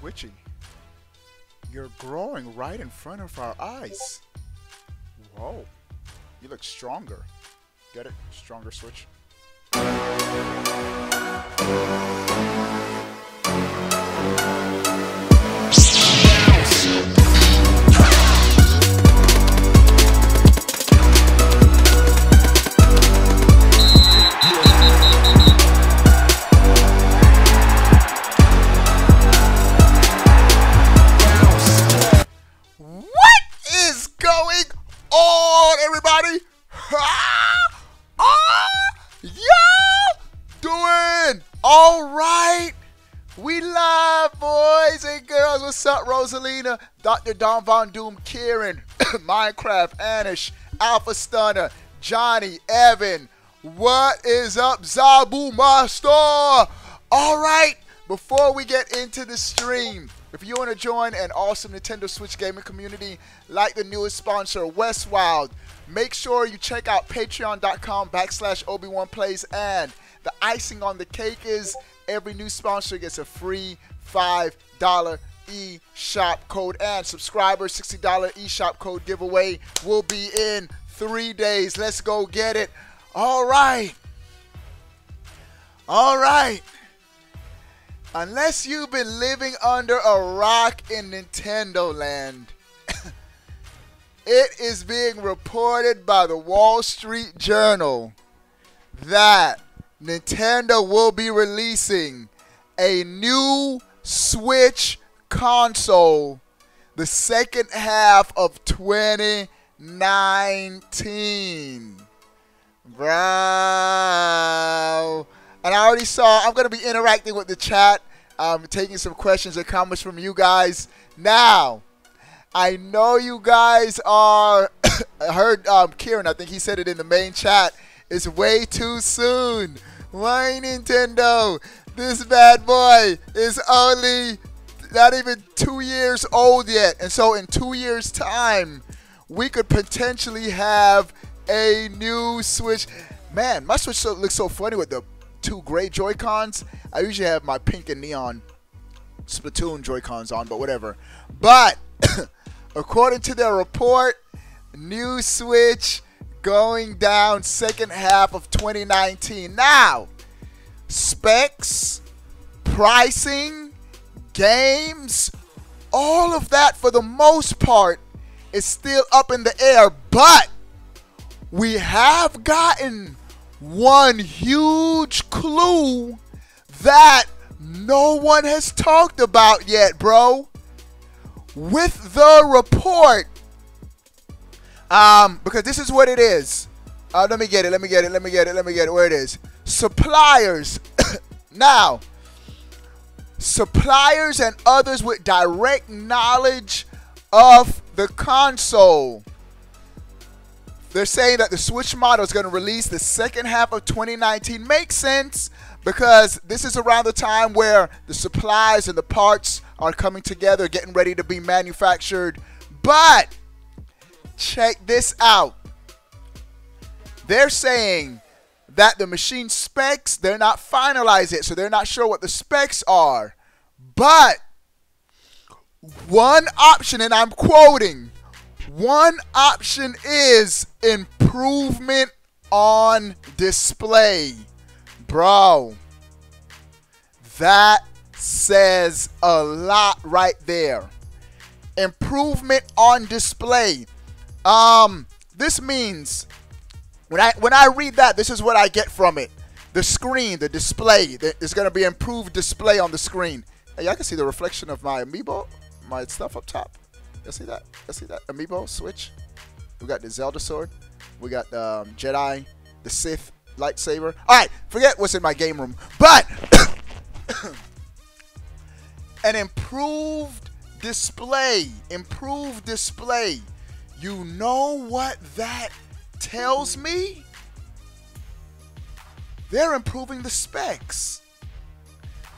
Switchy, you're growing right in front of our eyes. Whoa, you look stronger. Get it? Stronger Switch. What's up, Rosalina, Dr. Don Von Doom, Kieran, Minecraft, Anish, Alpha Stunner, Johnny, Evan. What is up, Zabu Master? All right, before we get into the stream, if you want to join an awesome Nintendo Switch gaming community like the newest sponsor, Westwild, make sure you check out patreon.com/Obi1Plays, and the icing on the cake is every new sponsor gets a free $5 eShop code, and subscribers $60 eShop code giveaway will be in 3 days. Let's go get it. All right. Unless you've been living under a rock in Nintendo land, it is being reported by the Wall Street Journal that Nintendo will be releasing a new Switch console the second half of 2019. Bro. And I already saw, I'm going to be interacting with the chat, taking some questions and comments from you guys. Now, I know you guys are, I heard Kieran, I think he said it in the main chat, it's way too soon. Why, Nintendo? This bad boy is only not even 2 years old yet. And so in 2 years' time, we could potentially have a new Switch. Man, my Switch looks so funny with the two gray Joy-Cons. I usually have my pink and neon Splatoon Joy-Cons on, but whatever. But according to their report, new Switch going down second half of 2019. Now, specs, pricing, games, all of that for the most part is still up in the air, but we have gotten one huge clue that no one has talked about yet, bro. With the report, because this is what it is. Let me get it. Where it is. Suppliers. Now, suppliers and others with direct knowledge of the console, they're saying that the Switch model is going to release the second half of 2019. Makes sense, because this is around the time where the supplies and the parts are coming together, getting ready to be manufactured. But check this out. They're saying that the machine specs, they're not finalized yet, so they're not sure what the specs are. But one option, and I'm quoting, one option is improvement on display. Bro, that says a lot right there. Improvement on display. This means, when I read that, this is what I get from it. The screen, the display, there's going to be improved display on the screen. Hey, I can see the reflection of my amiibo, my stuff up top. You see that? You see that? Amiibo, Switch. We got the Zelda sword. We got the Jedi, the Sith lightsaber. All right, forget what's in my game room. But an improved display. Improved display. You know what that tells me? They're improving the specs.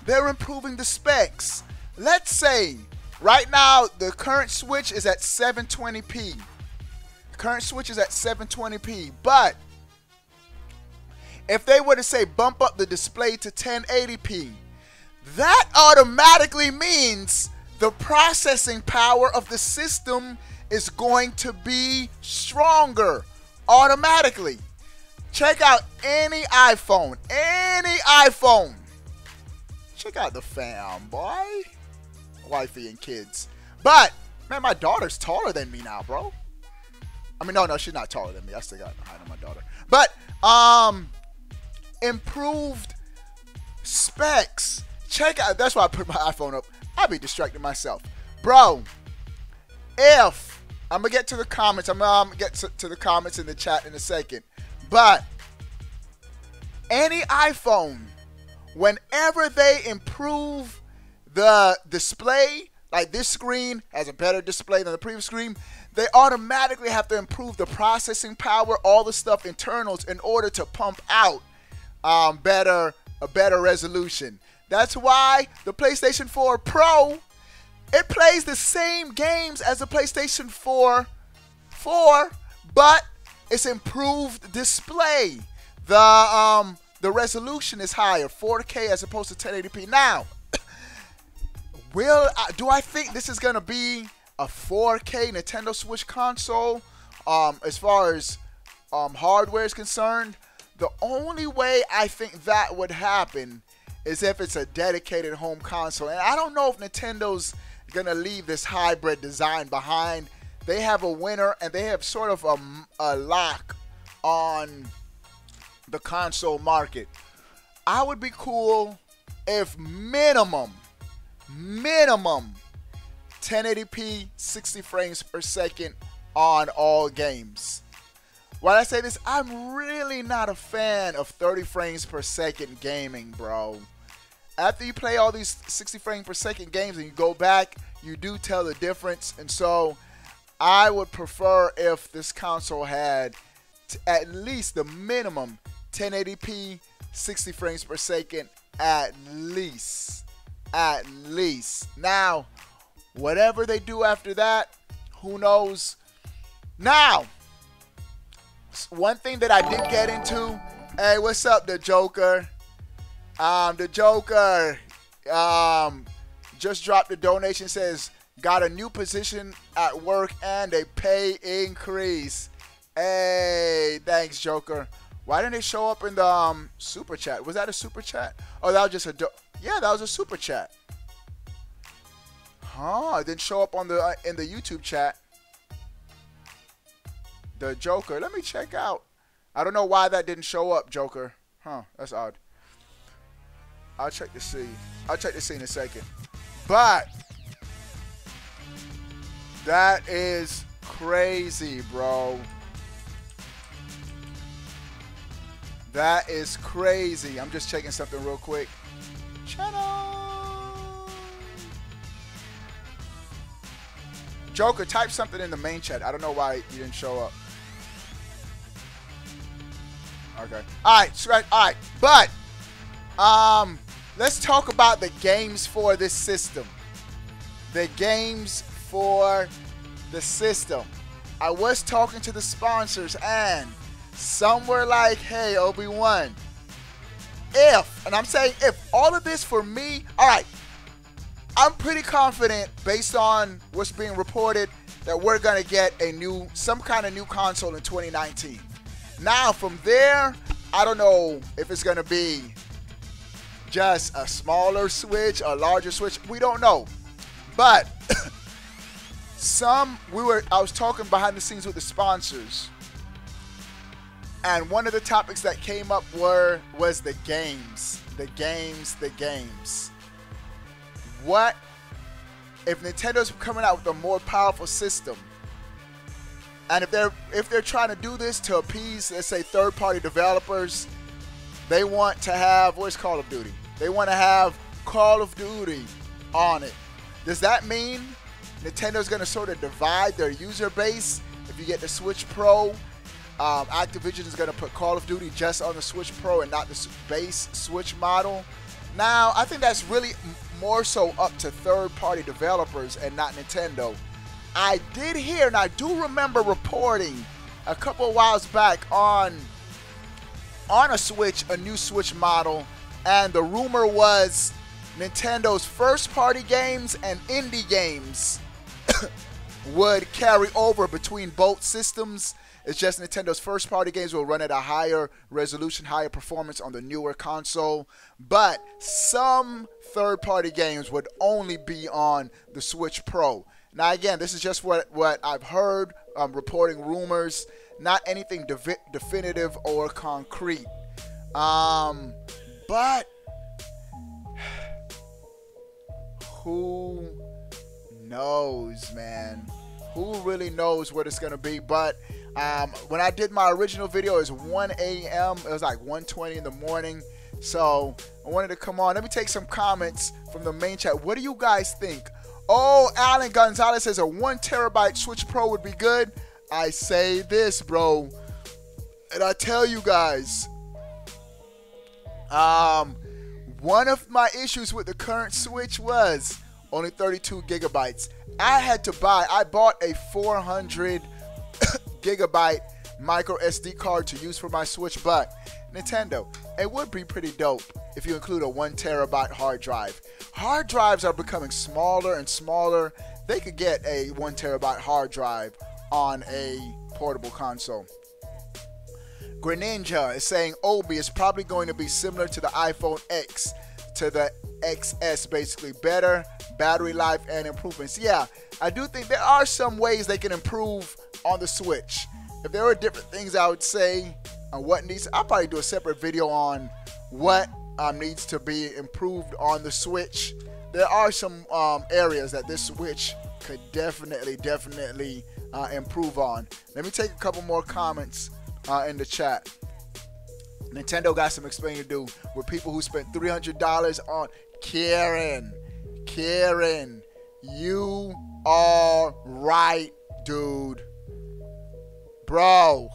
They're improving the specs. Let's say right now the current Switch is at 720p. The current Switch is at 720p. But if they were to say bump up the display to 1080p, that automatically means the processing power of the system is going to be stronger automatically. Check out any iPhone. Check out the fam, boy. Wifey and kids. But, man, my daughter's taller than me now, bro. I mean, no, she's not taller than me. I still got height on my daughter. But, improved specs. Check out, that's why I put my iPhone up. I'll be distracting myself. Bro, if, I'm going to get to the comments. I'm going to get to the comments in the chat in a second. But, any iPhone, whenever they improve the display, like this screen has a better display than the previous screen, they automatically have to improve the processing power, all the stuff internals, in order to pump out a better resolution. That's why the PlayStation 4 Pro, it plays the same games as the PlayStation 4, but it's improved display. The resolution is higher, 4K as opposed to 1080p. Now, do I think this is gonna be a 4K Nintendo Switch console? As far as hardware is concerned, the only way I think that would happen is if it's a dedicated home console. And I don't know if Nintendo's gonna leave this hybrid design behind. They have a winner, and they have sort of a lock on the console market. I would be cool if minimum 1080p 60 frames per second on all games. While I say this, I'm really not a fan of 30 frames per second gaming, bro. After you play all these 60 frames per second games and you go back, you do tell the difference. And so I would prefer if this console had at least the minimum 1080p 60 frames per second at least. Now, whatever they do after that, who knows? Now, one thing that I did get into, hey, what's up, the Joker? The Joker just dropped a donation, says, got a new position at work and a pay increase. Hey, thanks, Joker. Why didn't it show up in the super chat? Was that a super chat? Oh, that was just yeah, that was a super chat. Huh? It didn't show up on the in the YouTube chat. The Joker. Let me check out. I don't know why that didn't show up, Joker. Huh? That's odd. I'll check to see. I'll check to see in a second. But that is crazy, bro. That is crazy. I'm just checking something real quick. Channel. Joker, type something in the main chat. I don't know why you didn't show up. Okay. Alright, alright. But let's talk about the games for this system. The games for the system. I was talking to the sponsors, and some were like, hey, Obi-Wan, if, and I'm saying if, all of this for me, all right, I'm pretty confident based on what's being reported that we're going to get some kind of new console in 2019. Now, from there, I don't know if it's going to be just a smaller Switch, a larger Switch. We don't know. But I was talking behind the scenes with the sponsors, and one of the topics that came up was the games. The games. What if Nintendo's coming out with a more powerful system? And if they're trying to do this to appease, let's say, third-party developers, they want to have, what's Call of Duty? They want to have Call of Duty on it. Does that mean Nintendo's going to sort of divide their user base? If you get the Switch Pro, Activision is going to put Call of Duty just on the Switch Pro and not the base Switch model. Now, I think that's really more so up to third-party developers and not Nintendo. I did hear, and I do remember reporting a couple of whiles back on a Switch, a new Switch model, and the rumor was Nintendo's first-party games and indie games would carry over between both systems. It's just Nintendo's first-party games will run at a higher resolution, higher performance on the newer console. But some third-party games would only be on the Switch Pro. Now, again, this is just what I've heard, reporting rumors, not anything definitive or concrete. But who knows, man? Who really knows what it's going to be? But when I did my original video, it was 1 a.m. It was like 1:20 in the morning. So I wanted to come on. Let me take some comments from the main chat. What do you guys think? Oh, Alan Gonzalez says a 1 terabyte Switch Pro would be good. I say this, bro. And I tell you guys, one of my issues with the current Switch was only 32 gigabytes. I bought a 400 gigabyte micro SD card to use for my Switch, but Nintendo, it would be pretty dope if you include a 1 terabyte hard drive. Hard drives are becoming smaller and smaller. They could get a 1 terabyte hard drive on a portable console. Greninja is saying Obi is probably going to be similar to the iPhone X, to the XS, basically better battery life and improvements. Yeah, I do think there are some ways they can improve on the Switch. If there were different things I would say on what needs, I'll probably do a separate video on what needs to be improved on the Switch. There are some areas that this Switch could definitely improve on. Let me take a couple more comments in the chat. Nintendo got some explaining to do with people who spent $300 on Karen, you are right, dude. Bro,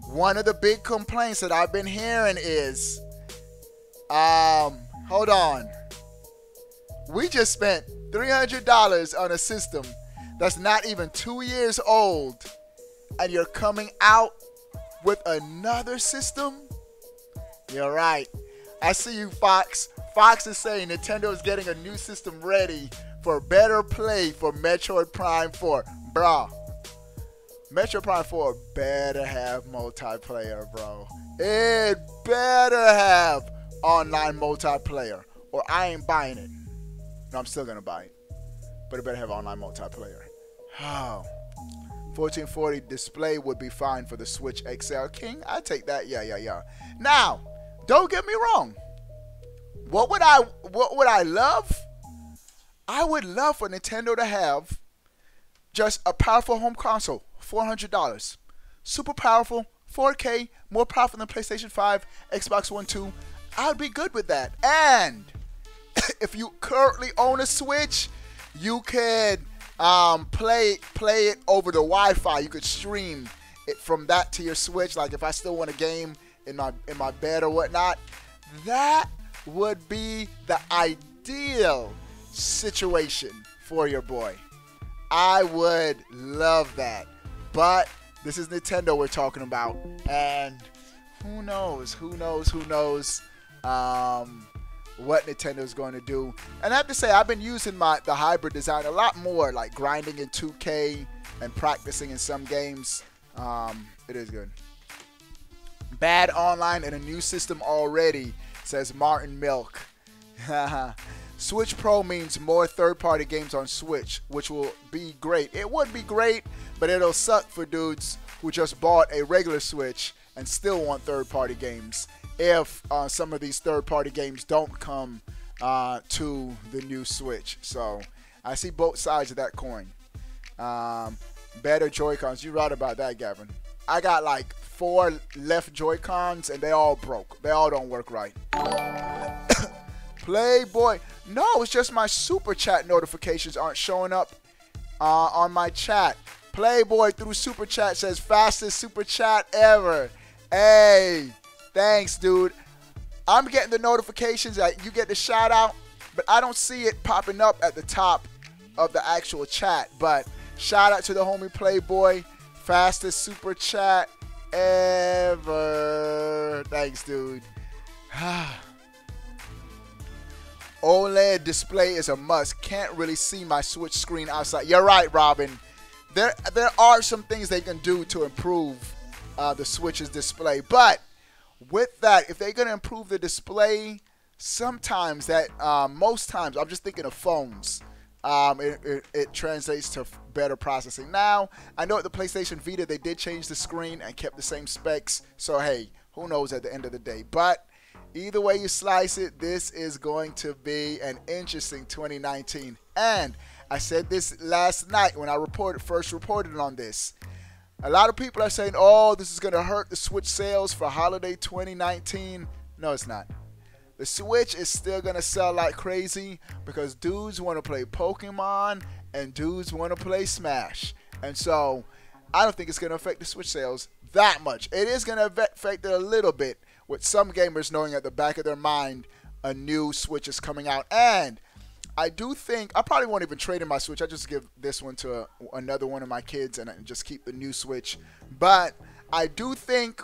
one of the big complaints that I've been hearing is, hold on. We just spent $300 on a system that's not even 2 years old, and you're coming out with another system? You're right. I see you, Fox. Fox is saying Nintendo is getting a new system ready for better play for Metroid Prime 4. Bruh, Metroid Prime 4 better have multiplayer, bro. It better have online multiplayer, or I ain't buying it. No, I'm still gonna buy it, but it better have online multiplayer. Oh. 1440 display would be fine for the Switch XL. King, I take that. Yeah. Now, don't get me wrong. What would I love? I would love for Nintendo to have just a powerful home console, $400. Super powerful, 4K, more powerful than PlayStation 5, Xbox One 2. I would be good with that. And if you currently own a Switch, you could play it over the Wi-Fi. You could stream it from that to your Switch. Like if I still want a game in my bed or whatnot, that would be the ideal situation for your boy. I would love that. But this is Nintendo we're talking about, and who knows what Nintendo's going to do. And I have to say, I've been using the hybrid design a lot more, like grinding in 2K and practicing in some games. It is good. Bad online and a new system already, says Martin Milk. Switch Pro means more third-party games on Switch, which will be great. It would be great, but it'll suck for dudes who just bought a regular Switch and still want third-party games if some of these third-party games don't come to the new Switch. So I see both sides of that coin. Better Joy-Cons. You're right about that, Gavin. I got like 4 left Joy-Cons and they all broke. They all don't work right. Playboy. No, it's just my super chat notifications aren't showing up on my chat. Playboy through super chat says fastest super chat ever. Hey, thanks, dude. I'm getting the notifications that you get the shout out, but I don't see it popping up at the top of the actual chat. But shout out to the homie Playboy. Fastest super chat ever. Thanks, dude. OLED display is a must. Can't really see my Switch screen outside. You're right, Robin. There are some things they can do to improve the Switch's display. But with that, if they're going to improve the display, sometimes that, most times, I'm just thinking of phones. It translates to better processing. Now, I know at the PlayStation Vita, they did change the screen and kept the same specs. So, hey, who knows at the end of the day. But either way you slice it, this is going to be an interesting 2019. And I said this last night when I first reported on this. A lot of people are saying, oh, this is going to hurt the Switch sales for holiday 2019. No, it's not. The Switch is still going to sell like crazy because dudes want to play Pokemon and dudes want to play Smash. And so I don't think it's going to affect the Switch sales that much. It is going to affect it a little bit, with some gamers knowing at the back of their mind a new Switch is coming out. And I do think I probably won't even trade in my Switch. I just give this one to another one of my kids and just keep the new Switch. But I do think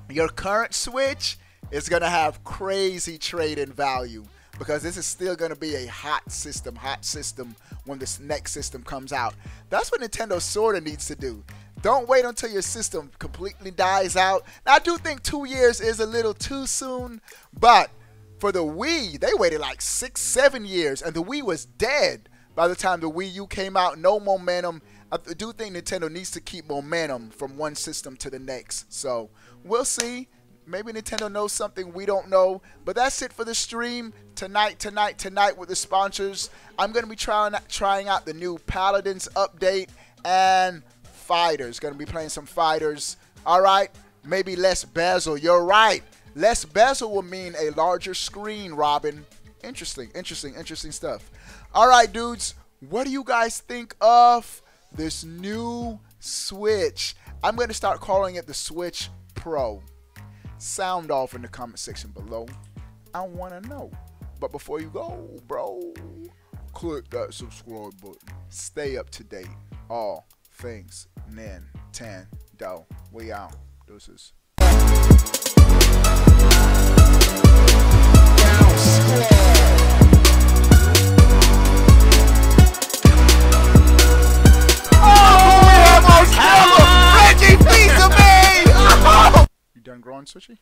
your current Switch is going to have crazy trade-in value because this is still going to be a hot system when this next system comes out. That's what Nintendo sort of needs to do. Don't wait until your system completely dies out. Now, I do think 2 years is a little too soon, but for the Wii, they waited like 6-7 years, and the Wii was dead by the time the Wii U came out. No momentum. I do think Nintendo needs to keep momentum from one system to the next. So we'll see. Maybe Nintendo knows something we don't know. But that's it for the stream tonight with the sponsors. I'm going to be trying out the new Paladins update and Fighters. Going to be playing some Fighters. All right. Maybe less bezel. You're right. Less bezel will mean a larger screen, Robin. Interesting stuff. All right, dudes. What do you guys think of this new Switch? I'm going to start calling it the Switch Pro. Sound off in the comment section below. I want to know. But before you go, bro, click that subscribe button. Stay up to date. All things Nintendo. We out. Deuces. You done growing, Switchy?